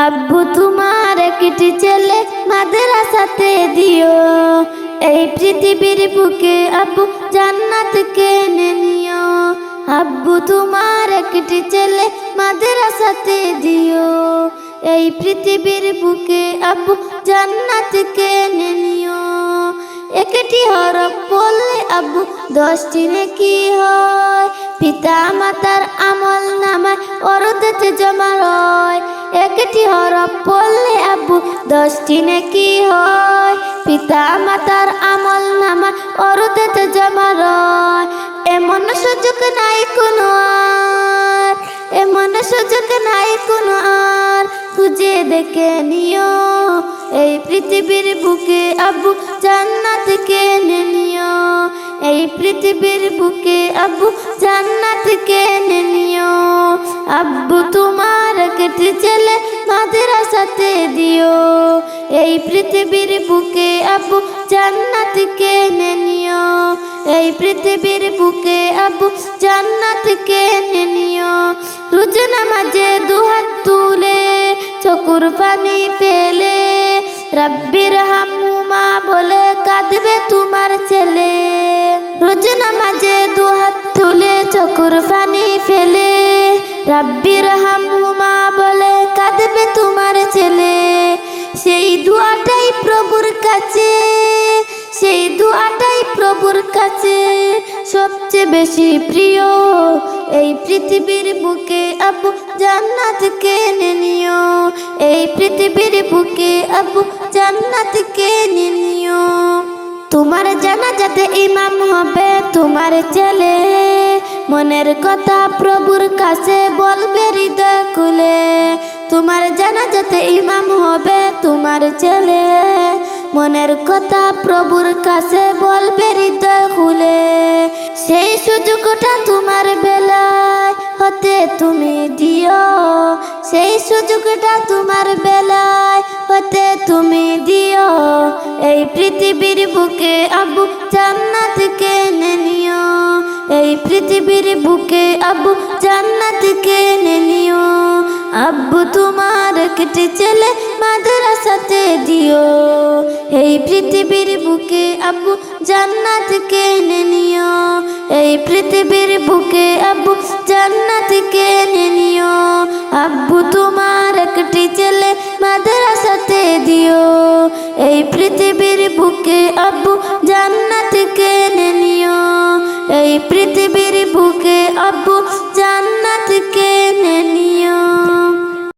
আব্বু তোমার একটি ছেলে মাদ্রাসাতে দিও, এই পৃথিবীর বুকে আব্বু জান্নাত কেনে নিও। আব্বু তোমার একটি ছেলে মাদ্রাসাতে দিও, এই পৃথিবীর বুকে আব্বু জান্নাত কেনে নিও। একটি হরফ পড়লে আব্বু 10টি নেকি হয়, পিতা মাতার আমল নামায় অরুদেতে জমা হয়। একটি হরফ পড়লে আব্বু 10টি নেকি হয়, পিতা মাতার আমল নামায় অরুদেতে জমা হয়। এমন সুযোগ নাই কোনো আর, এমন সুযোগ নাই কোনো আর, খুঁজে দেখে নিও। এই পৃথিবীর বুকে আব্বু জান্নাত কেনে নিও, এই পৃথিবীর বুকে আব্বু জান্নাত কেনে নিও। আব্বু তোমার একটি ছেলে মাদ্রাসাতে দিও, এই পৃথিবীর বুকে আব্বু জান্নাত কেনে নিও, এই পৃথিবীর বুকে আব্বু জান্নাত কেনে নিও। রোজ নামাজে দুহাত তুলে চোখের পানি ফেলে রব্বির হামহুমা বলে কাঁদবে তোমার ছেলে। রোজ নামাজে দুহাত তুলে চোখের পানি ফেলে রব্বির হামহুমা বলে কাঁদবে তোমার ছেলে। সেই দুয়াটাই প্রভুর কাছে, সেই দুয়াটাই প্রভুর কাছে সবচেয়ে বেশি প্রিয়। এই পৃথিবীর বুকে আব্বু জান্নাত কেনে নিও, এই পৃথিবীর বুকে আব্বু জান্নাত কেনে নিও। তোমার জানাজাতে ইমাম হবে তোমার ছেলে, মনের কথা প্রভুর কাছে বলবে হৃদয় খুলে। তোমার জানাজাতে ইমাম হবে তোমার ছেলে, মনের কথা প্রভুর কাছে বলবে হৃদয় খুলে। সেই সুযোগটা তোমার বেলায় হতে তুমি দিও, সেই সুযোগটা তোমার বেলায় হতে তুমি দিও। এই পৃথিবীর বুকে আব্বু জান্নাত কেনে নিও, এই পৃথিবীর বুকে আব্বু জান্নাত কেনে নিও। আব্বু তোমার একটি ছেলে মাদ্রাসাতে দিও, এই পৃথিবীর বুকে আব্বু জান্নাত কেনে নিও, এই পৃথিবীর বুকে আব্বু জান্নাত কেনে নিও। আব্বু তোমার একটি ছেলে মাদ্রাসাতে দিও, এই পৃথিবীর বুকে আব্বু জান্নাত কেনে নিও, এই পৃথিবীর